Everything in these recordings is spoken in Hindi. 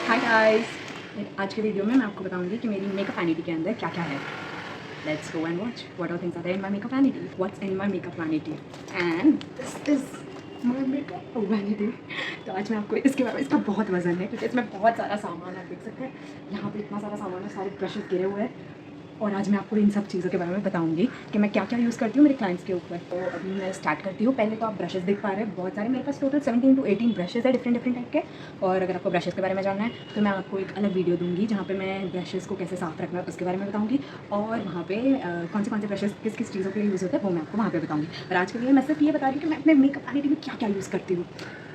हाय गाइस, आज के वीडियो में मैं आपको बताऊंगी कि मेरी मेकअप वैनिटी के अंदर क्या क्या है। Let's go and watch what are things are there in my makeup vanity, what's in my makeup vanity and this is my makeup vanity. तो आज मैं आपको इसके बारे में, इसका बहुत वजन है क्योंकि इसमें बहुत सारा सामान आप देख सकते हैं। यहाँ पे इतना सारा सामान है, सारे ब्रशेस गिरे हुए हैं और आज मैं आपको इन सब चीज़ों के बारे में बताऊंगी कि मैं क्या क्या यूज़ करती हूँ मेरे क्लाइंट्स के ऊपर। तो अभी मैं स्टार्ट करती हूँ। पहले तो आप ब्रशेस देख पा रहे हैं, बहुत सारे मेरे पास टोटल 17 to 18 ब्रशेस है डिफरेंट टाइप के। और अगर आपको ब्रशेस के बारे में जानना है तो मैं आपको एक अलग वीडियो दूंगी जहाँ पे मैं ब्रशेस को कैसे साफ रखना है उसके बारे में बताऊँगी, और वहाँ पे कौन से ब्रशेस किस किस चीज़ों के लिए यूज़ होते हैं वो मैं आपको वहाँ पे बताऊँगी। और आज के लिए मैं सिर्फ ये बता रही हूँ कि मैं अपने मेकअप वैनिटी में क्या क्या यूज़ करती हूँ।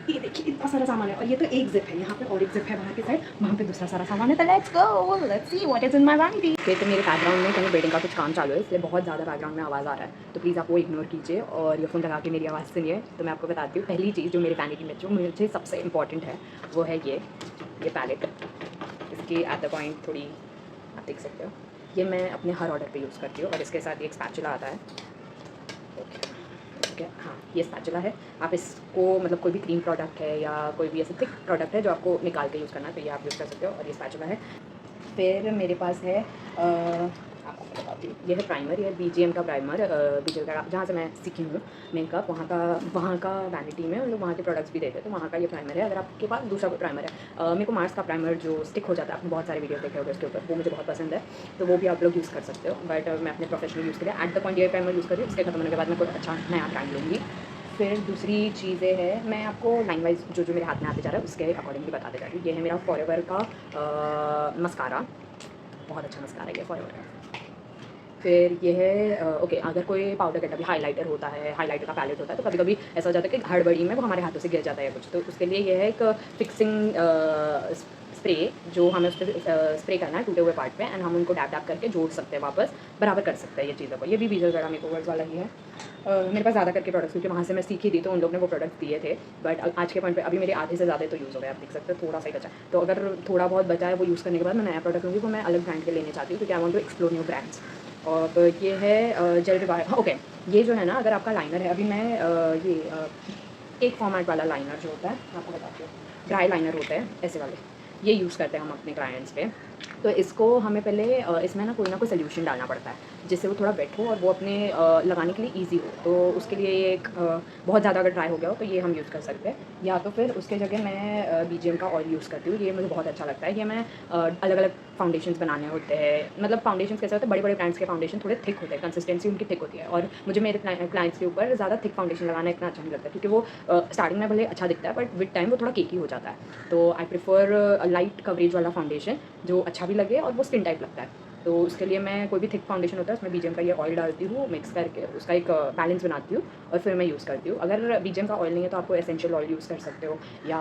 ये देखिए इतना सारा सामान है, और ये तो एक जिप है यहाँ पे और एक जिप है बाहर की साइड, वहाँ पे दूसरा सारा सामान है। तो let's go, let's see what is in my vanity. तो मेरे बैकग्राउंड में कहीं वेडिंग का कुछ काम चालू है, इसलिए बहुत ज़्यादा बैकग्राउंड में आवाज़ आ रहा है, तो प्लीज़ आप वो इग्नोर कीजिए और ईयरफोन लगा के मेरी आवाज़ सुनिए। तो मैं आपको बताती हूँ, पहली चीज़ जो मेरी वैनिटी में जो मुझे सबसे इंपॉर्टेंट है वो है ये पैलेट। इसकी एट द पॉइंट थोड़ी आप देख सकते हो, ये मैं अपने हर ऑर्डर पे यूज़ करती हूँ। और इसके साथ एक स्पैचुला आता है। ओके, हाँ, ये स्पैचुला है। आप इसको मतलब कोई भी क्रीम प्रोडक्ट है या कोई भी ऐसे थिक प्रोडक्ट है जो आपको निकाल के यूज़ करना है तो ये आप यूज़ कर सकते हो, और ये स्पैचुला है। फिर मेरे पास है आपको मैं बताती हूँ, ये है प्राइमर, ये है BGM का प्राइमर। BGM का जहाँ से मैं सीखी हूँ मेकअप, वहाँ का वैनिटी में मतलब वहाँ के प्रोडक्ट्स भी देते हैं, तो वहाँ का ये प्राइमर है। अगर आपके पास दूसरा कोई प्राइमर है, मेरे को मार्स का प्राइमर जो स्टिक हो जाता है, आपने बहुत सारे वीडियो देखे होंगे उसके ऊपर, वो मुझे बहुत पसंद है, तो वो भी आप लोग यूज़ कर सकते हो। बट मैं अपने प्रोफेशनल यूज़ के लिए एट द पॉइंट ये प्राइमर यूज़ कर रही हूँ। इसके खत्म होने के बाद मैं कोई अच्छा नया ब्रांड लूँगी। फिर दूसरी चीज़ें हैं, मैं आपको लाइन वाइज जो मेरे हाथ में आते जा रहा है उसके अकॉर्डिंगली बताते जा रही हूँ। ये है मेरा फॉरएवर का मस्कारा, बहुत अच्छा मस्कारा है ये फॉरएवर का। फिर ये है ओके, अगर कोई पाउडर का भी हाइलाइटर होता है, हाइलाइटर का पैलेट होता है, तो कभी कभी ऐसा हो जाता है कि हड़बड़ी में वो हमारे हाथों से गिर जाता है कुछ, तो उसके लिए ये है एक फिक्सिंग स्प्रे, जो हमें उस पर स्प्रे करना है टूटे हुए पार्ट पे, एंड हम उनको डैप डैप करके जोड़ सकते हैं, वापस बराबर कर सकते हैं ये चीज़ों को। ये भी बीजल गड़ा मेकओवर्स वाला ही है। मेरे पास ज़्यादा करके प्रोडक्ट्स, क्योंकि वहाँ से मैं सीखी थी तो उन लोग ने वो प्रोडक्ट्स दिए थे, बट आज के पॉइंट पे अभी मेरे आधे से ज़्यादा तो यूज़ हो गए, आप देख सकते हो थोड़ा सा ही बचा। तो अगर थोड़ा बहुत बचा है वो यूज़ करने के बाद मैं नया प्रोडक्ट लूँगी, वो मैं अलग ब्रांड के लेने चाहती हूँ क्योंकि I want to explore new brands. और तो ये है जेल रिवाइव। ओके, ये जो है ना, अगर आपका लाइनर है, अभी मैं एक फॉर्मेट वाला लाइनर जो होता है मैं आपको बताती हूँ, ड्राई लाइनर होते हैं ऐसे वाले, ये यूज़ करते हैं हम अपने क्लाइंट्स पे। तो इसको हमें पहले इसमें ना कोई सोल्यूशन डालना पड़ता है जिससे वो थोड़ा वेट हो और वो अपने लगाने के लिए ईजी हो। तो उसके लिए ये एक बहुत ज़्यादा अगर ड्राई हो गया हो तो ये हम यूज़ कर सकते हैं, या तो फिर उसके जगह मैं BGM का ऑयल यूज़ करती हूँ। ये मुझे बहुत अच्छा लगता है। ये मैं अलग अलग फाउंडेशंस बनाने होते हैं, मतलब फाउंडेशन कैसे होते हैं, बड़े बड़े ब्रांड्स के फाउंडेशन थोड़े थिक होते हैं, कंसिस्टेंसी उनकी थिक होती है, और मुझे मेरे क्लाइंट्स के ऊपर ज़्यादा थिक फाउंडेशन लगाना इतना अच्छा नहीं लगता, क्योंकि वो स्टार्टिंग में भले अच्छा दिखता है बट विद टाइम वो थोड़ा केकी हो जाता है। तो आई प्रेफर लाइट कवरेज वाला फाउंडेशन जो अच्छा भी लगे और वो स्किन टाइप लगता है। तो उसके लिए मैं कोई भी थिक फाउंडेशन होता है उसमें BGM का ये ऑयल डालती हूँ, मिक्स करके उसका एक बैलेंस बनाती हूँ और फिर मैं यूज़ करती हूँ। अगर BGM का ऑयल नहीं है तो आपको एसेंशियल ऑयल यूज़ कर सकते हो या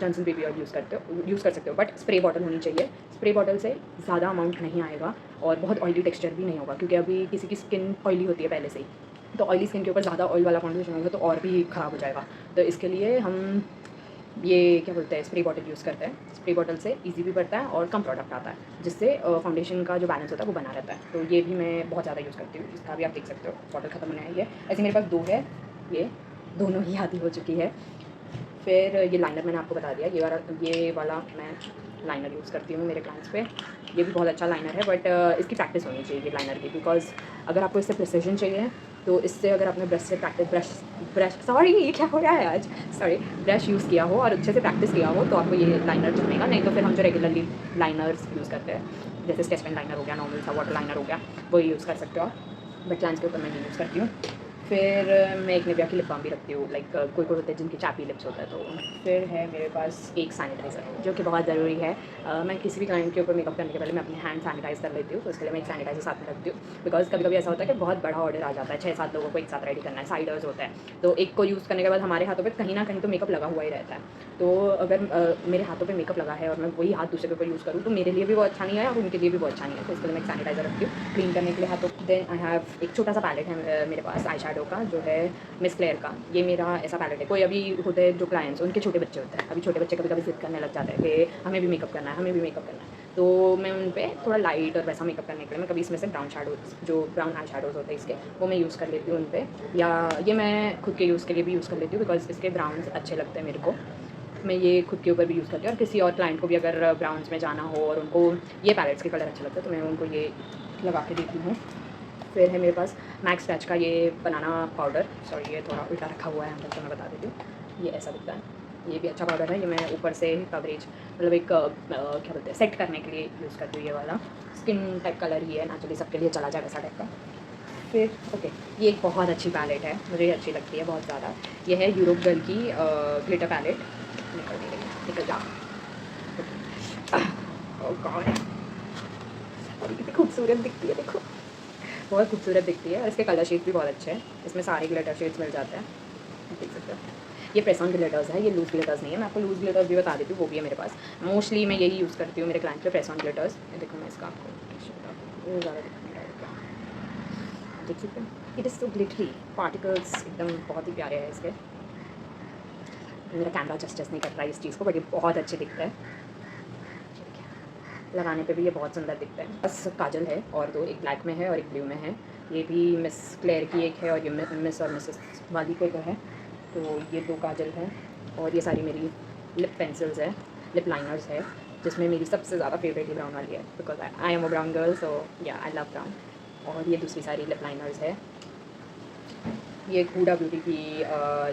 जॉनसन बेबी ऑयल यूज़ कर सकते हो, बट स्प्रे बॉटल होनी चाहिए। स्प्रे बॉटल से ज़्यादा अमाउंट नहीं आएगा और बहुत ऑयली टेक्सचर भी नहीं होगा, क्योंकि अभी किसी की स्किन ऑयली होती है पहले से ही, तो ऑयली स्किन के ऊपर ज़्यादा ऑयल वाला फाउंडेशन होगा तो और भी ख़राब हो जाएगा। तो इसके लिए हम ये क्या बोलते हैं, स्प्रे बॉटल यूज़ करते हैं। स्प्रे बॉटल से इजी भी पड़ता है और कम प्रोडक्ट आता है, जिससे फाउंडेशन का जो बैलेंस होता है वो बना रहता है। तो ये भी मैं बहुत ज़्यादा यूज़ करती हूँ। इसका भी आप देख सकते हो बॉटल ख़त्म होने आई है। ऐसे मेरे पास 2 है, ये दोनों ही आधी हो चुकी है। फिर ये लाइनर मैंने आपको बता दिया, ये वाला मैं लाइनर यूज़ करती हूँ मेरे क्लाइंट्स पे। ये भी बहुत अच्छा लाइनर है, बट इसकी प्रैक्टिस होनी चाहिए लाइनर की, बिकॉज अगर आपको इससे प्रिसीजन चाहिए तो इससे अगर आपने ब्रश से ब्रश सॉरी क्या हो रहा है आज, सॉरी, ब्रश यूज़ किया हो और अच्छे से प्रैक्टिस किया हो तो आपको ये लाइनर जमेगा। नहीं तो फिर हम जो रेगुलरली लाइनर्स यूज़ करते हैं, जैसे स्केच पेन लाइनर हो गया, नॉर्मल सा वाटर लाइनर हो गया, वो यूज़ कर सकते हो आप, बट लाइन्स के ऊपर मैं नहीं यूज़ करती हूँ। फिर मैं एक निविया की लिप बाम भी रखती हूँ, लाइक कोई होते हैं जिनकी चैपी लिप्स होता है तो। फिर है मेरे पास एक सैनिटाइज़र जो कि बहुत ज़रूरी है। मैं किसी भी क्लाइंट के ऊपर मेकअप करने के पहले मैं अपने हैंड सैनिटाइज़ कर लेती हूँ, तो इसके लिए मैं एक सैनिटाइज़र साथ में रखती हूँ। बिकॉज़ कभी कभी ऐसा होता है कि बहुत बड़ा ऑर्डर आ जाता है, 6-7 लोगों को एक साथ रेडी करना है, साइडर्स होता है, तो एक को यूज़ करने के बाद हमारे हाथों पर कहीं ना कहीं तो मेकअप लगा हुआ ही रहता है। तो अगर मेरे हाथों पर मेकअप लगा है और मैं वही हाथ दूसरे के ऊपर यूज़ करूँ तो मेरे लिए भी वो अच्छा नहीं है और उनके लिए भी वो अच्छा नहीं है, तो इसके लिए मैं एक सैनिटाइज़र रखती हूँ क्लीन करने के लिए हाथों। देन आई हैव एक छोटा सा पैलेट है मेरे पास आई शेडो का, जो है मिस क्लेयर का। ये मेरा ऐसा पैलेट है, कोई अभी होते हैं जो क्लाइंट्स उनके छोटे बच्चे होते हैं, अभी छोटे बच्चे कभी कभी जिद करने लग जाते हैं कि हमें भी मेकअप करना है, हमें भी मेकअप करना है, तो मैं उन पर थोड़ा लाइट और वैसा मेकअप करने के लिए मैं कभी इसमें से ब्राउन आई शेडोज़ होते हैं इसके, वो मैं यूज़ कर लेती हूँ उन पर, या ये मैं खुद के यूज़ के लिए भी यूज़ कर लेती हूँ बिकॉज इसके ब्राउन्स अच्छे लगते हैं मेरे को। मैं ये खुद के ऊपर भी यूज़ करती हूँ, और किसी और क्लाइंट को भी अगर ब्राउन्स में जाना हो और उनको ये पैलेट्स के कलर अच्छे लगते हैं तो मैं उनको ये लगा के देती हूँ। फिर है मेरे पास मैक्स पैच का ये बनाना पाउडर, सॉरी ये थोड़ा उल्टा रखा हुआ है अंदर, तो मैं बता देती हूँ। ये ऐसा दिखता है, ये भी अच्छा पाउडर है। ये मैं ऊपर से कवरेज मतलब एक क्या बोलते हैं सेट करने के लिए यूज़ करती हूँ। ये वाला स्किन टाइप कलर ही है, नेचुरली सबके लिए चला जाए वैसा टाइप का। फिर ओके, ये एक बहुत अच्छी पैलेट है, मुझे अच्छी लगती है बहुत ज़्यादा। ये है यूरोप गर्ल की ग्लिटर पैलेट। निकल नहीं रही, निकल जा। ओह गॉड, कितनी खूबसूरत दिखती है, देखो बहुत खूबसूरत दिखती है। और इसके कलर शेड्स भी बहुत अच्छे हैं, इसमें सारे ग्लिटर शेड्स मिल जाते हैं, देख सकते हो। ये प्रेस ऑन ग्लिटर्स है, ये लूज ग्लिटर्स नहीं है। मैं आपको लूज ग्लिटर्स भी बता देती हूँ, वो भी है मेरे पास। मोस्टली मैं यही यूज़ करती हूँ मेरे क्लाइंट पे, प्रेस ऑन ग्लिटर्स। देखो मैं इसका आपको वो ज़्यादा दिखा नहीं रहा है, देख सकते हैं। It is so glittery, particles एकदम बहुत ही प्यारे हैं इसके। मेरा कैमरा जस्टिस नहीं कर रहा है इस चीज़ को, बट ये बहुत अच्छे दिखता है। लगाने पे भी ये बहुत सुंदर दिखता है। बस काजल है और दो, एक ब्लैक में है और एक ब्लू में है। ये भी मिस क्लेयर की एक है और ये मिस और मिसेस वाली को एक है। तो ये दो काजल हैं और ये सारी मेरी लिप पेंसिल्स है, लिप लाइनर्स है, जिसमें मेरी सबसे ज़्यादा फेवरेट ही ब्राउन वाली है, because I am a brown girl, so yeah I love brown. और ये दूसरी सारी लिप लाइनर्स है। ये हुडा ब्यूटी की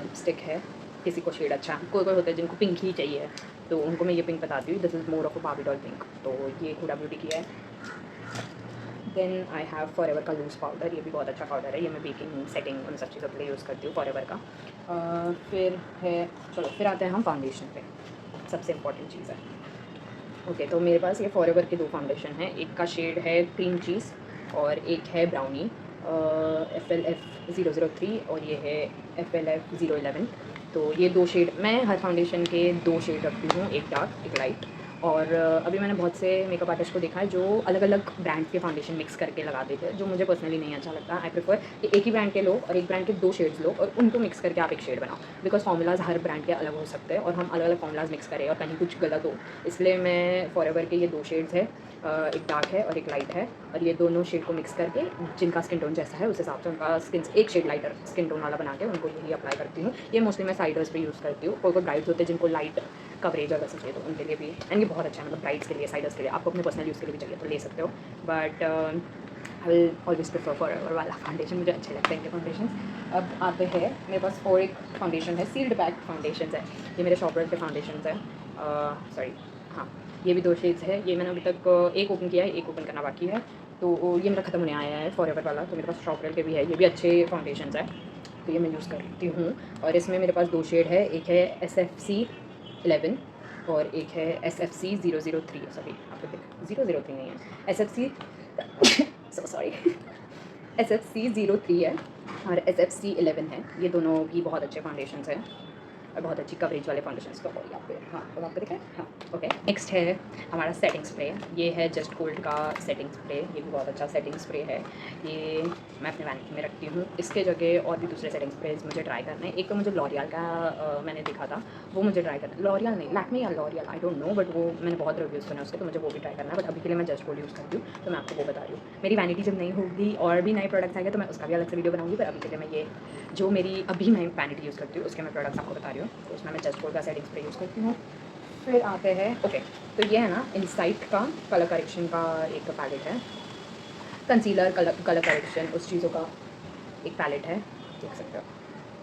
लिपस्टिक है, किसी को शेड अच्छा, कोई कोई होता है जिनको पिंक ही चाहिए, तो उनको मैं ये पिंक बताती हूँ। This is more of a Barbie doll pink, तो ये हुडा ब्यूटी की है। देन आई हैव फॉरएवर का लूज़ पाउडर, ये भी बहुत अच्छा पाउडर है। ये मैं बेकिंग सेटिंग उन सब चीज़ों के लिए यूज़ करती हूँ फॉरएवर का। फिर है, चलो फिर आते हैं हम फाउंडेशन पे, सबसे इम्पॉर्टेंट चीज़ है। ओके, तो मेरे पास ये फॉरएवर के दो फाउंडेशन हैं, एक का शेड है क्रीम चीज़ और एक है ब्राउनी, FLF 003 और ये है FLF 011। तो ये दो शेड, मैं हर फाउंडेशन के दो शेड रखती हूँ, एक डार्क एक लाइट। और अभी मैंने बहुत से मेकअप आर्टिस्ट को देखा है जो अलग अलग ब्रांड के फाउंडेशन मिक्स करके लगा देते हैं, जो मुझे पर्सनली नहीं अच्छा लगता। आई प्रेफर कि एक ही ब्रांड के लो और एक ब्रांड के दो शेड्स लो और उनको मिक्स करके आप एक शेड बनाओ, बिकॉज फॉर्मूलाज हर ब्रांड के अलग हो सकते हैं और हम अलग अलग फॉर्मूलाज मिक्स करें और कहीं कुछ गलत हो। इसलिए मैं फॉरएवर के ये दो शेड्स है, एक डार्क है और एक लाइट है, और ये दोनों शेड को मिक्स करके जिनका स्किन टोन जैसा है उस हिसाब से उनका स्किन एक शेड लाइटर स्किन टोन वाला बना के उनको यही अप्लाई करती हूँ। ये मोस्टली मैं साइडर्स पे यूज़ करती हूँ। कोई कोई ब्राइड्स होते हैं जिनको लाइट कवरेज अगर से चाहिए तो उनके लिए भी, एंड ये बहुत अच्छा है, मतलब ब्राइड्स के लिए, साइडर्स के लिए, आपको अपने पर्सनल यूज़ के लिए भी चाहिए तो ले सकते हो। But I will always prefer forever वाला फाउंडेशन, मुझे अच्छे लगते हैं इनके फाउंडेशन। अब आते हैं मेरे पास और एक फाउंडेशन है, सील्ड बैक फाउंडेशन है। ये मेरे शॉपरेड के फाउंडेशन है, सॉरी हाँ, ये भी दो शेड्स है। ये मैंने अभी तक एक ओपन किया है, एक ओपन करना बाकी है, तो ये मेरा ख़त्म होने आया है फॉरएवर वाला। तो मेरे पास शॉपरेड के भी है, ये भी अच्छे फाउंडेशन है, तो ये मैं यूज़ करती हूँ। और इसमें मेरे पास दो शेड है, एक है SFC 11 और एक है SFC 003, सॉरी आपको देख 003 नहीं है, SFC सो सॉरी SFC 03 है और SFC 11 है। ये दोनों भी बहुत अच्छे फाउंडेशन हैं और बहुत अच्छी कवरेज वाले फाउंडेशन का यहाँ पे, हाँ तो आपको दिखा है, हाँ ओके। नेक्स्ट है हमारा सेटिंग स्प्रे, ये है जस्ट गोल्ड का सेटिंग स्प्रे। ये भी बहुत अच्छा सेटिंग स्प्रे है, ये मैं अपने वैनिटी में रखती हूँ। इसके जगह और भी दूसरे सेटिंग स्प्रेज मुझे ट्राई करने हैं। एक तो मुझे लॉरियल का मैंने देखा था, वो मुझे ट्राई करना है। लॉरियल नहीं, लैक्मे या L'Oréal, I don't know, but वो मैंने बहुत रिव्यूज़ सुने उसके, तो मुझे वो भी ट्राई करना है। बट अभी के लिए मैं जस्ट गोल्ड यूज़ करती हूँ, तो मैं आपको वो बता रही हूँ। मेरी वैनिटी जब नहीं होगी और भी नए प्रोडक्ट्स आएंगे तो मैं उसका भी अलग से वीडियो बनाऊँगी, पर अभी के लिए मैं ये जो मेरी अभी मैं वैनिटी यूज़ करती हूँ उसके मैं प्रोडक्ट्स आपको बता रही हूँ। तो उसमें मैं जस्ट गोल्ड का सेटिंग स्प्रे यूज़ करती हूँ। फिर आते हैं ओके, तो ये है ना इनसाइट का कलर करेक्शन का एक पैलेट है, कंसीलर कलर करेक्शन उस चीज़ों का एक पैलेट है, देख सकते हो।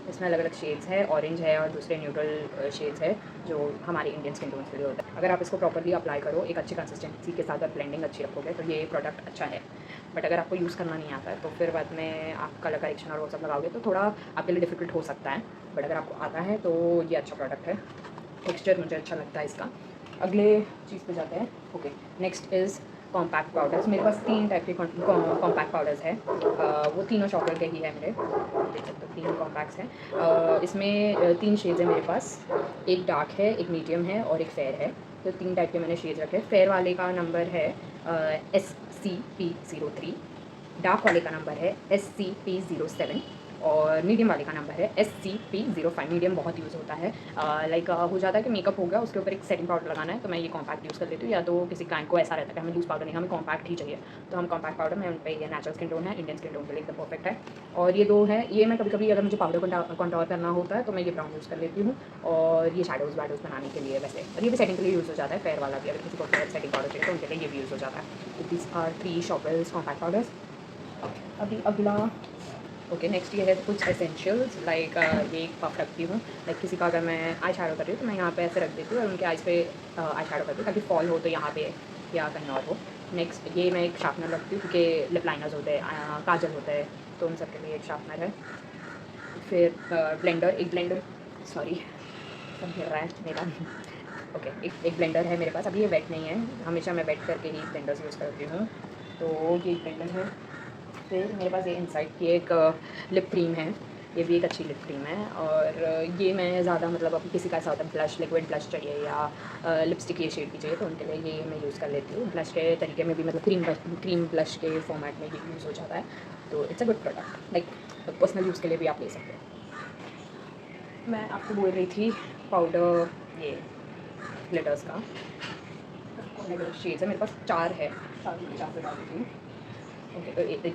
इसमें अलग अलग शेड्स है, ऑरेंज है और दूसरे न्यूट्रल शेड्स है जो हमारे इंडियन स्किन टोन्स के लिए होता है। अगर आप इसको प्रॉपर्ली अप्लाई करो एक अच्छी कंसिस्टेंसी के साथ और ब्लेंडिंग अच्छी रखोगे तो ये प्रोडक्ट अच्छा है। बट अगर आपको यूज़ करना नहीं आता है तो फिर बाद में आप कलर करेक्शन और वो सब लगाओगे तो थोड़ा आपके लिए डिफिकल्ट हो सकता है। बट अगर आपको आता है तो ये अच्छा प्रोडक्ट है, टेक्सचर मुझे अच्छा लगता है इसका। अगले चीज़ पे जाते हैं। Okay, next is compact powders. मेरे पास 3 टाइप के कॉम्पैक्ट पाउडर्स हैं, वो तीनों शॉपर के ही है मेरे, देख सकते हो 3 कॉम्पैक्ट्स हैं। इसमें 3 शेड्स हैं मेरे पास, एक डार्क है, एक मीडियम है और एक फेयर है। तो 3 टाइप के मैंने शेड्स रखे। फेयर वाले का नंबर है SCP 03, डार्क वाले का नंबर है SCP 07 और मीडियम वाले का नंबर है SCP-05। मीडियम बहुत यूज़ होता है, लाइक हो जाता है कि मेकअप हो गया, उसके ऊपर एक सेटिंग पाउडर लगाना है, तो मैं ये कॉम्पैक्ट यूज़ कर लेती हूँ। या तो किसी क्लाइंट को ऐसा रहता है कि हमें लूज़ पाउडर नहीं, हमें कॉम्पैक्ट ही चाहिए, तो हम कॉम्पैक्ट पाउडर में उन पर ये नेचुरल स्किन टोन है, इंडियन स्किन टोन के लिए एकदम परफेक्ट है। और ये 2 है, ये मैं कभी कभी अगर मुझे पाउडर कंटोर करना होता है तो मैं ये ब्राउन यूज़ कर लेती हूँ। और ये शैडोज़ वैडोज़ बनाने के लिए वैसे, और ये भी सेटिंग के लिए यूज़ हो जाता है, फेयर वाला भी, अगर किसी को सेटिंग पाउडर चाहिए तो उनके लिए ये भी यूज़ हो जाता है। This are 3 shoppers compact powders. अभी अगला ओके नेक्स्ट ये है कुछ एसेंशियल्स, लाइक ये पफ रखती हूँ, लाइक किसी का अगर मैं आई शैडो कर रही हूँ तो मैं यहाँ पे ऐसे रख देती हूँ और उनके आइज़ पे आई शैडो करती हूँ ताकि फॉल हो तो यहाँ पे या कहीं और हो। नेक्स्ट ये मैं एक शार्पनर रखती हूँ क्योंकि लिप लाइनर्स होते हैं, काजल होते हैं, तो उन सब के लिए एक शार्पनर है। फिर ब्लेंडर सॉरी सब गिर रहा है मेरा ओके एक ब्लेंडर है मेरे पास, अभी ये वेट नहीं है, हमेशा मैं वेट करके ही ब्लेंडर्स यूज़ करती हूँ, तो ये ब्लेंडर है। फिर मेरे पास ये इनसाइड की एक लिप क्रीम है, ये भी एक अच्छी लिप क्रीम है। और ये मैं ज़्यादा मतलब अब किसी का ऐसा होता है ब्लश, लिक्विड ब्लश चाहिए या लिपस्टिक ये शेड की चाहिए तो उनके लिए ये मैं यूज़ कर लेती हूँ। ब्लश के तरीके में भी मतलब क्रीम ब्लश के फॉर्मेट में ये यूज़ हो जाता है, तो it's a good product, like personal use के लिए भी आप ले सकते हो। मैं आपको बोल रही थी पाउडर ये ग्लिटर्स का शेड्स है, मेरे पास 4 है, 4 से डाली थी। ओके तो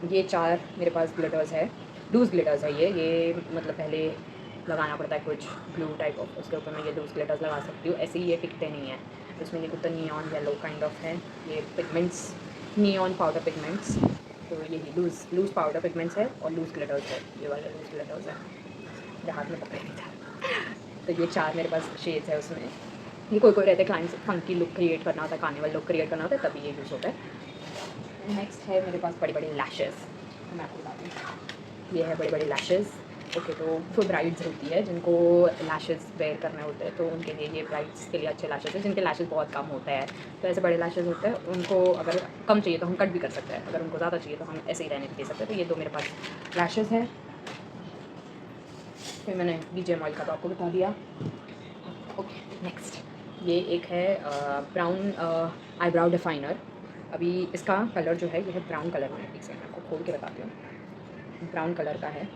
ये 4 मेरे पास ग्लिटर्स है, लूज़ ग्लिटर्स है ये मतलब पहले लगाना पड़ता है कुछ ग्लू टाइप ऑफ, उसके ऊपर मैं ये लूज़ ग्लिटर्स लगा सकती हूँ, ऐसे ही ये टिकते नहीं है। इसमें ये कुछ तो नियॉन येलो काइंड ऑफ है, ये पिगमेंट्स नियॉन पाउडर पिगमेंट्स, तो ये लूज़ पाउडर पिगमेंट्स है और लूज़ ग्लिटर्स है, ये वाले लूज़ ग्लिटर्स है, मेरे हाथ में पकड़े नहीं था तो ये 4 मेरे पास शेड्स है उसमें। ये कोई रहते हैं क्लाइंट्स फंकी लुक क्रिएट करना होता है, कार्निवल लुक क्रिएट करना होता है, तभी ये यूज़ होता है। नेक्स्ट है मेरे पास बड़ी बड़ी लैशेज़, मैं आपको बताती हूँ, ये है बड़ी बड़ी लैशेज़। ओके तो ब्राइड्स होती है जिनको लैशेज़ वेयर करने होते हैं, तो उनके लिए ये ब्राइड्स के लिए अच्छे लैशेज़ है, जिनके लैशेज़ बहुत कम होते हैं, तो ऐसे बड़े लैशेज़ होते हैं, उनको अगर कम चाहिए तो हम कट भी कर सकते हैं, अगर उनको ज़्यादा चाहिए तो हम ऐसे ही रहने दे सकते हैं। तो ये 2 मेरे पास लैशेज़ है। फिर मैंने BGM ऑयल का तो आपको बता दिया। ओके नेक्स्ट ये एक है ब्राउन आईब्राउ डिफाइनर, अभी इसका कलर जो है ये है ब्राउन कलर में, एक सेकंड मैं आपको खोल के बताती हूँ, ब्राउन कलर का है।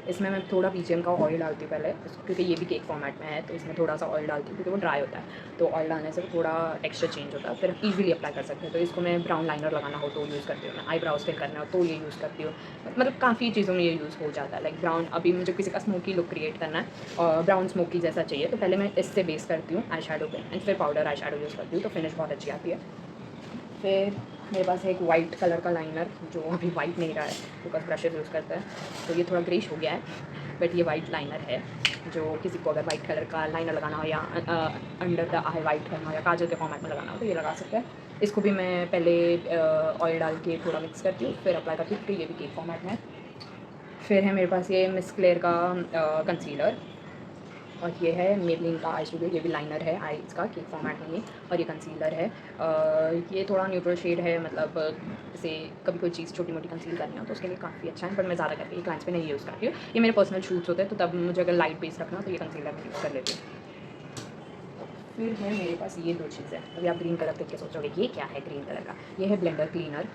इसमें मैं थोड़ा BGM का ऑयल डालती हूँ पहले, क्योंकि ये भी केक फॉर्मेट में है, तो इसमें थोड़ा सा ऑयल डालती हूँ क्योंकि वो ड्राई होता है, तो ऑयल डालने से थोड़ा टेक्सचर चेंज होता है, फिर ईजिली अप्लाई कर सकते हैं। तो इसको मैं ब्राउन लाइनर लगाना हो तो यूज़ करती हूँ, मैं आईब्राउज फिल करना हो तो ये यूज़ करती हूँ, मतलब काफ़ी चीज़ों में ये यूज़ हो जाता है। लाइक ब्राउन, अभी मुझे किसी का स्मोकी लुक क्रिएट करना है और ब्राउन स्मोकी जैसा चाहिए, तो पहले मैं इससे बेस करती हूँ आई शैडो पे, एंड फिर पाउडर आई शैडो यूज़ करती हूँ, तो फिनिश बहुत अच्छी आती है। फिर मेरे पास है एक वाइट कलर का लाइनर, जो अभी वाइट नहीं रहा है बिकॉज ब्रशेज यूज़ करता है, तो ये थोड़ा ग्रेश हो गया है, बट ये वाइट लाइनर है, जो किसी को अगर वाइट कलर का लाइनर लगाना हो या अंडर द आई वाइट करना हो या काजल के फॉर्मेट में लगाना हो तो ये लगा सकते हैं। इसको भी मैं पहले ऑयल डाल के थोड़ा मिक्स करती हूँ, फिर अप्लाई करती हूँ, क्योंकि ये भी केक फॉर्मेट में है। फिर है मेरे पास ये मिस क्लेयर का कंसीलर, और ये है मेबलिन का आई स्टूडियो, ये भी लाइनर है आईज का केक फॉर्मेट में ही, और ये कंसीलर है। ये थोड़ा न्यूट्रल शेड है, मतलब जैसे कभी कोई चीज़ छोटी मोटी कंसील करनी हो तो उसके लिए काफ़ी अच्छा है, पर मैं ज़्यादा करके ये क्लाइंट्स पे नहीं यूज़ करती हूँ, ये मेरे पर्सनल शूट्स होते हैं, तो तब मुझे अगर लाइट बेस रखना तो ये कंसीलर मैं यूज़ कर लेती हूँ। फिर है मेरे पास ये 2 चीज़ें, अभी आप ग्रीन कलर देख के सोचोगे ये क्या है ग्रीन कलर का, ये है ब्लेंडर क्लीनर,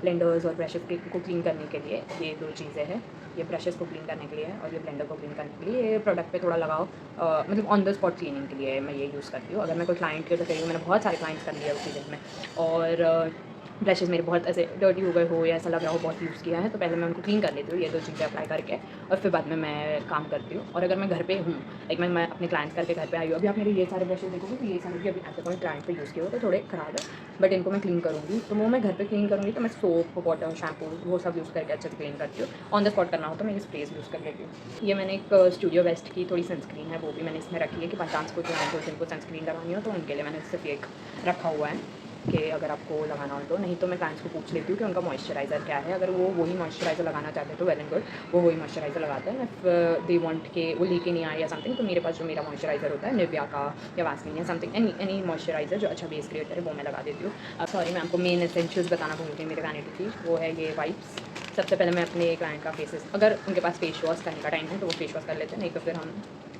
ब्लेंडर्स और ब्रशेज़ को क्लीन करने के लिए ये 2 चीज़ें हैं, ये ब्रशेज़ को क्लीन करने के लिए और ये ब्लेंडर को क्लीन करने के लिए। ये प्रोडक्ट पे थोड़ा लगाओ, मतलब ऑन द स्पॉट क्लीनिंग के लिए मैं ये यूज़ करती हूँ। अगर मैं कोई क्लाइंट के तो करी हूँ, मैंने बहुत सारे क्लाइंट्स कर लिए उसी दिन में, और ब्रशेज़ मेरे बहुत ऐसे डर्टी हो गए हो या ऐसा लग रहा हो बहुत यूज़ किया है, तो पहले मैं उनको क्लीन कर लेती हूँ ये 2 चीज़ें अप्लाई करके, और फिर बाद में मैं काम करती हूँ। और अगर मैं घर पे हूँ, लाइक मैं अपने क्लाइंट्स करके घर पे आई हूँ, अभी आप मेरे ये सारे ब्रशेज़ देखोगे तो ये सारे भी अभी एट द पॉइंट क्लाइंट पे यूज़ किए हो तो थोड़े ख़राब है, बट इनको मैं क्लीन करूँगी, तो वो मैं घर पे क्लीन करूँगी तो मैं सोप वाटर शैम्पू वो सब यूज़ करके अच्छे से क्लीन करती हूँ। ऑन द स्पॉट करना हो तो मैं ये स्प्रेज यूज़ कर लेती हूँ। ये मैंने एक स्टूडियो वेस्ट की थोड़ी सनस्क्रीन है, वो भी मैंने इसमें रखी है कि बाई चांस को क्लाइंट को जिनको सनस्क्रीन लगानी हो तो उनके लिए मैंने सिर्फ एक रखा हुआ है कि अगर आपको लगाना हो तो, नहीं तो मैं क्लाइंट्स को पूछ लेती हूँ कि उनका मॉइस्चराइज़र क्या है, अगर वो वही मॉइस्चराइज़र लगाना चाहते हैं तो वेल एंड गुड, वो वही मॉइस्चराइज़र लगाते हैं। इफ़ दे वांट के वो लेके नहीं आए या समथिंग, तो मेरे पास जो मेरा मॉइस्चराइज़र होता है निविया का या वैसलीन या समथिंग, एनी मॉइस्चराइज़र जो अच्छा बेस क्रिएट करे वो मैं लगा देती हूँ। अब सॉरी मैं आपको मेन एसेंशियल्स बताना भूल गई मेरे वैनिटी की, वो है ये वाइप्स। सबसे पहले मैं अपने क्लाइंट का फेसेस, अगर उनके पास फेस वॉश करने का टाइम है तो वो फेस वॉश कर लेते हैं, नहीं तो फिर हम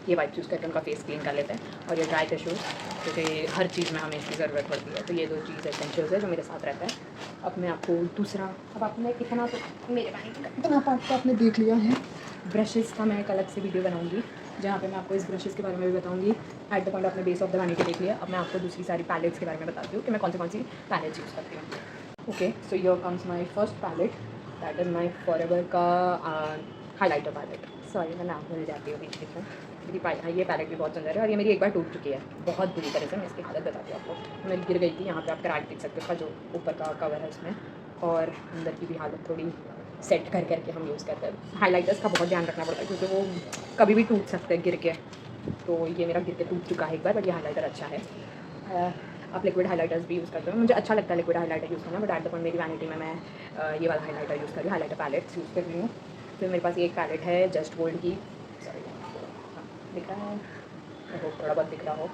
ये वाइप यूज़ करके उनका फेस क्लीन कर लेते हैं। और ये ड्राई टिश्यूज़, क्योंकि हर चीज़ में हमें इसकी ज़रूरत पड़ती है, तो ये 2 चीज़ एसेंशियल्स है जो मेरे साथ रहता है। अब मैं आपको दूसरा, अब आपने इतना तो मेरे इतना पार्ट तो आपने देख लिया है। ब्रशेज़ का मैं एक अलग से वीडियो बनाऊँगी जहाँ पे मैं आपको इस ब्रशेज़ के बारे में भी बताऊँगी। एट द पॉइंट आपने बेस ऑफ द वैनिटी देख लिया। अब मैं आपको दूसरी सारी पैलेट्स के बारे में बताती हूँ कि मैं कौन सी पैलेट्स यूज़ करती हूँ। Okay, so here comes my first palette, that is my forever का हाइलाइटर पैलेट। सॉरी मैं नाम भूल जाती हूँ बीच बीच में। मेरी ये पैलेट भी बहुत सुंदर है और ये मेरी एक बार टूट चुकी है बहुत बुरी तरह से। मैं इसकी हालत बताती हूँ आपको। मैं गिर गई थी, यहाँ पे आप क्रैक देख सकते हो का जो ऊपर का कवर है उसमें, और अंदर की भी हालत थोड़ी सेट कर करके हम यूज़ करते हैं। हाइलाइटर्स का बहुत ध्यान रखना पड़ता है क्योंकि वो कभी भी टूट सकते हैं गिर के। तो ये मेरा गिर के टूट चुका है एक बार, बट ये हाइलाइटर अच्छा है। आप लिक्विड हाइलाइटर्स भी यूज़ करते हो, मुझे अच्छा लगता है लिक्विड हाइलाइटर यूज़ करना, बट एट द पॉइंट मेरी वैनिटी में मैं ये वाला हाइलाइटर यूज़ कर रही हूँ, हाइलाइटर पैलेट्स यूज़ कर रही हूँ। फिर मेरे पास ये एक पैलेट है जस्ट गोल्ड की, सॉरी दिख रहा है, थोड़ा बहुत दिख रहा हो,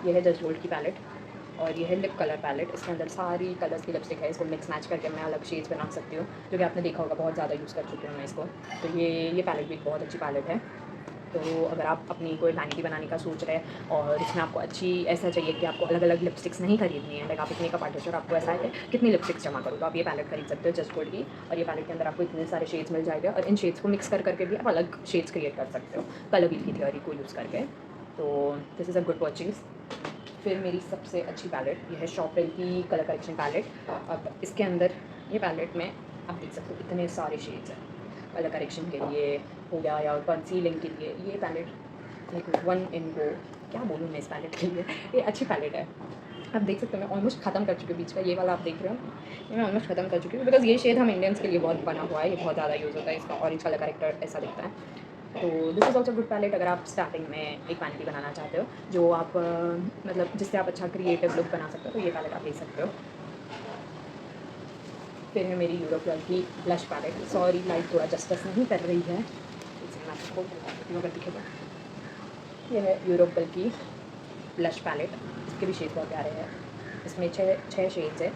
ये है जस्ट गोल्ड की पैलेट। और ये है लिप कलर पैलेट, इसके अंदर सारी कलर्स की लिपस्टिक है। इसको मिक्स मैच करके मैं अलग शेड्स बना सकती हूँ, जो कि आपने देखा होगा बहुत ज़्यादा यूज़ कर चुकी हूँ मैं इसको। तो ये पैलेट भी बहुत अच्छी पैलेट है। तो अगर आप अपनी कोई वैनिटी बनाने का सोच रहे हैं और इसमें आपको अच्छी ऐसा चाहिए कि आपको अलग अलग लिपस्टिक्स नहीं खरीदनी है, लाइक आप एक मेकअप आर्टिस्ट और आपको ऐसा है कितनी लिपस्टिक्स जमा करो, तो आप ये पैलेट खरीद सकते हो जस्ट गोल्ड की। और ये पैलेट के अंदर आपको इतने सारे शेड्स मिल जाएंगे और इन शेड्स को मिक्स कर करके भी आप अलग शेड्स क्रिएट कर सकते हो कलर व्हील की थ्योरी को यूज़ करके। तो this is a good purchase. फिर मेरी सबसे अच्छी पैलेट ये है शॉपरेल की कलर करेक्शन पैलेट। अब इसके अंदर ये पैलेट में आप देख सकते हो इतने सारे शेड्स हैं कलर करेक्शन के लिए हो गया या कंसीलिंग के लिए। ये पैलेट लाइक वन इन गो, क्या बोलूँ मैं इस पैलेट के लिए, ये अच्छी पैलेट है। आप देख सकते हो मैं ऑलमोस्ट ख़त्म कर चुकी हूँ बीच का ये वाला, आप देख रहे हो ये मैं ऑलमोस्ट ख़त्म कर चुकी हूँ, बिकॉज ये शेड हम इंडियंस के लिए बहुत बना हुआ है, ये बहुत ज़्यादा यूज़ होता है, इसका ऑरेंज कलर करेक्टर ऐसा दिखता है। तो this is also good palette अगर आप स्टार्टिंग में एक वैनिटी बनाना चाहते हो जो आप मतलब जिससे आप अच्छा क्रिएटिव लुक बना सकते हो, तो ये पैलेट आप ले सकते हो। फिर है मेरी यूरोपियल की ब्लश पैलेट। सॉरी लाइट थोड़ा जस्टिस नहीं कर रही है, इसमें मैं आपको बता देती हूँ अगर दिखेगा। ये है यूरोपियल की ब्लश पैलेट, इसके भी शेड बहुत प्यारे हैं। इसमें छः शेड्स है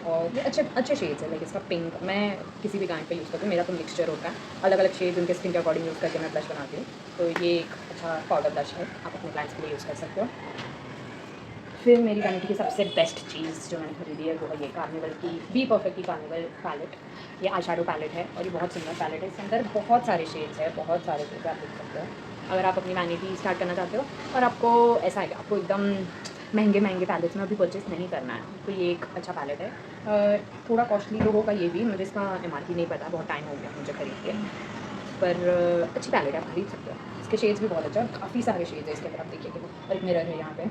और ये अच्छे शेड्स है। लाइक इसका पिंक मैं किसी भी गांड पे यूज़ करती हूँ, मेरा तो मिक्सचर होता है अलग अलग शेड्स उनके स्किन के अकॉर्डिंग यूज़ करके मैं ब्लश बनाती हूँ। तो ये एक अच्छा पाउडर ब्लश है, आप अपने क्लाइंट्स के लिए यूज़ कर सकते हो। फिर मेरी वैनिटी की सबसे बेस्ट चीज़ जो मैंने खरीदी है वो है ये कार्निवल की बी परफेक्ट की कार्निवल पैलेट। ये आई शैडो पैलेट है और ये बहुत सुंदर पैलेट है। इसके अंदर बहुत सारे शेड्स है, बहुत सारे शेड्स आप देख सकते हो। अगर आप अपनी वैनिटी स्टार्ट करना चाहते हो और आपको ऐसा है कि आपको एकदम महंगे पैलेट्स में अभी परचेस नहीं करना है, तो ये एक अच्छा पैलेट है। थोड़ा कॉस्टली तो होगा ये भी, मुझे इसका MRP नहीं पता, बहुत टाइम हो गया मुझे खरीद के, पर अच्छी पैलेट है, आप खरीद सकते हो। इसके शेड्स भी बहुत अच्छे हैं, काफ़ी सारे शेड्स है इसके अंदर, आप देखिए। और एक मिरर है यहाँ पे।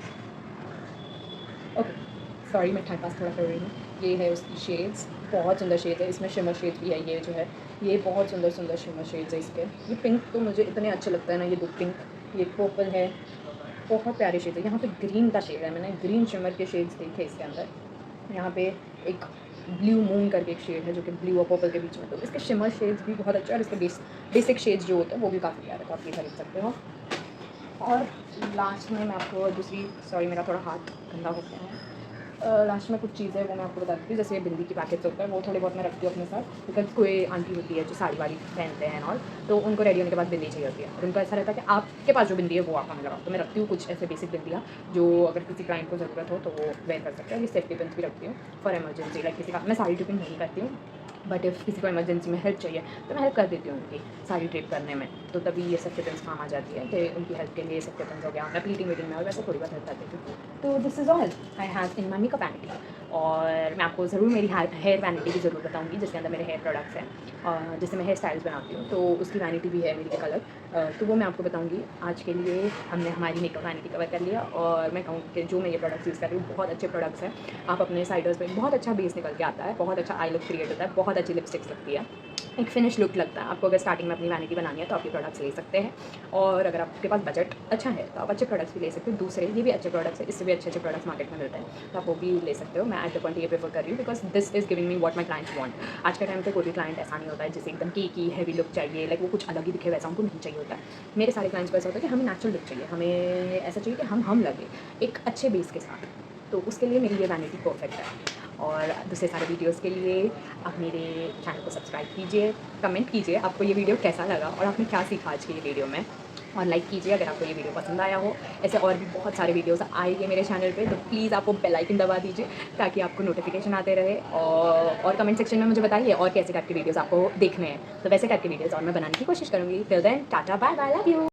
ओके सॉरी मैं टाइम पास थोड़ा कर रही हूँ। ये है उसकी शेड्स, बहुत सुंदर शेड है, इसमें शिमर शेड भी है। ये जो है ये बहुत सुंदर शिमर शेड्स है इसके। ये पिंक तो मुझे इतने अच्छे लगता है ना, ये दो पिंक, ये पर्पल है, बहुत प्यारे शेड है। यहाँ पे ग्रीन का शेड है, मैंने ग्रीन शिमर के शेड्स देखे इसके अंदर। यहाँ पे एक ब्लू मून करके एक शेड है जो कि ब्लू और पर्पल के बीच में, तो इसके शिमर शेड्स भी बहुत अच्छे हैं और इसके बेसिक शेड्स जो होते हैं वो भी काफ़ी प्यारे, तो आप ये खरीद सकते हो। और लास्ट में मैं आपको दूसरी, सॉरी मेरा थोड़ा हाथ गंदा हो गया है, लास्ट में कुछ चीज़ें वो मैं आपको बता देती हूँ। जैसे बिंदी की पैकेट्स होता है वो थोड़े बहुत मैं रखती हूँ अपने साथ, बिकॉज कोई आंटी होती है जो साड़ी वाड़ी पहनते हैं और तो उनको रेडी होने के बाद बिंदी चाहिए होती है और उनको ऐसा रहता है कि आपके पास जो बिंदी है वो आप हमें लगाओ, तो मैं रखती हूँ कुछ ऐसे बेसिक बिंदियाँ जो अगर किसी क्लाइंट को ज़रूरत हो तो वो वेयर कर सकते हैं। ये सेफ्टी पिन्स भी रखती हूँ फॉर इमरजेंसी, लाइक किसी का, मैं साड़ी टिपिंग नहीं करती हूँ, बट इफ़ किसी को इमरजेंसी में हेल्प चाहिए तो मैं हेल्प कर देती हूँ उनकी साड़ी ट्रिप करने में, तो तभी ये सब टिपिंस काम आ जाती है कि उनकी हेल्प के लिए सब टिपिंस हो गया, मैं प्लीटिंग वीटिंग में और वैसे थोड़ी बहुत हेल्प कर देती हूँ। तो this is all I have in my makeup vanity. और मैं आपको ज़रूर मेरी हेयर वैनिटी की ज़रूर बताऊँगी जिसके अंदर मेरे हेयर प्रोडक्ट्स हैं, जिससे मैं हेयर स्टाइल्स बनाती हूँ, तो उसकी वैनिटी भी है मेरी एक अलग, तो वो मैं आपको बताऊँगी। आज के लिए हमने हमारी मेकअप वैनिटी कवर कर लिया और मैं कहूँगी कि जो मैं ये प्रोडक्ट्स यूज़ कर रही हूँ बहुत अच्छे प्रोडक्ट्स हैं। आप अपने साइडर्स पे बहुत अच्छा बेस निकल के आता है, बहुत अच्छा आई लुक क्रिएट होता है, बहुत अच्छी लिपस्टिक्स लगती है, एक फिनिश लुक लगता है। आपको अगर स्टार्टिंग में अपनी वैनिटी बनानी है तो आप ये प्रोडक्ट्स ले सकते हैं, और अगर आपके पास बजट अच्छा है तो आप अच्छे प्रोडक्ट्स भी ले सकते हो। दूसरे ये भी अच्छे प्रोडक्ट्स है, इससे भी अच्छे प्रोडक्ट्स मार्केट में मिलते हैं, तो आप वो भी ले सकते हो। मैं एट द पॉइंट ये प्रेफर कर रही हूँ because this is giving me what my clients want. आज के टाइम पे कोई भी क्लाइंट ऐसा नहीं होता है जिसे एकदम की हैवी लुक चाहिए, लाइक वो कुछ अलग ही दिखे, वैसा उनको नहीं चाहिए होता है। मेरे सारे क्लाइंट्स को ऐसा होता है कि हमें नेचुरल लुक चाहिए, हमें ऐसा चाहिए कि हम लगे एक अच्छे बेस के साथ, तो उसके लिए मेरी ये वैनिटी परफेक्ट है। और दूसरे सारे वीडियोस के लिए आप मेरे चैनल को सब्सक्राइब कीजिए, कमेंट कीजिए आपको ये वीडियो कैसा लगा और आपने क्या सीखा आज की ये वीडियो में। और लाइक कीजिए अगर आपको ये वीडियो पसंद आया हो। ऐसे और भी बहुत सारे वीडियोस आएंगे मेरे चैनल पे, तो प्लीज़ आप वो बेल आइकन दबा दीजिए ताकि आपको नोटिफिकेशन आते रहे। और कमेंट सेक्शन में मुझे बताइए और कैसे टाइप के वीडियोस आपको देखने हैं, तो वैसे टाइप के वीडियोस और मैं बनाने की कोशिश करूँगी। Till then tata bye bye, love you.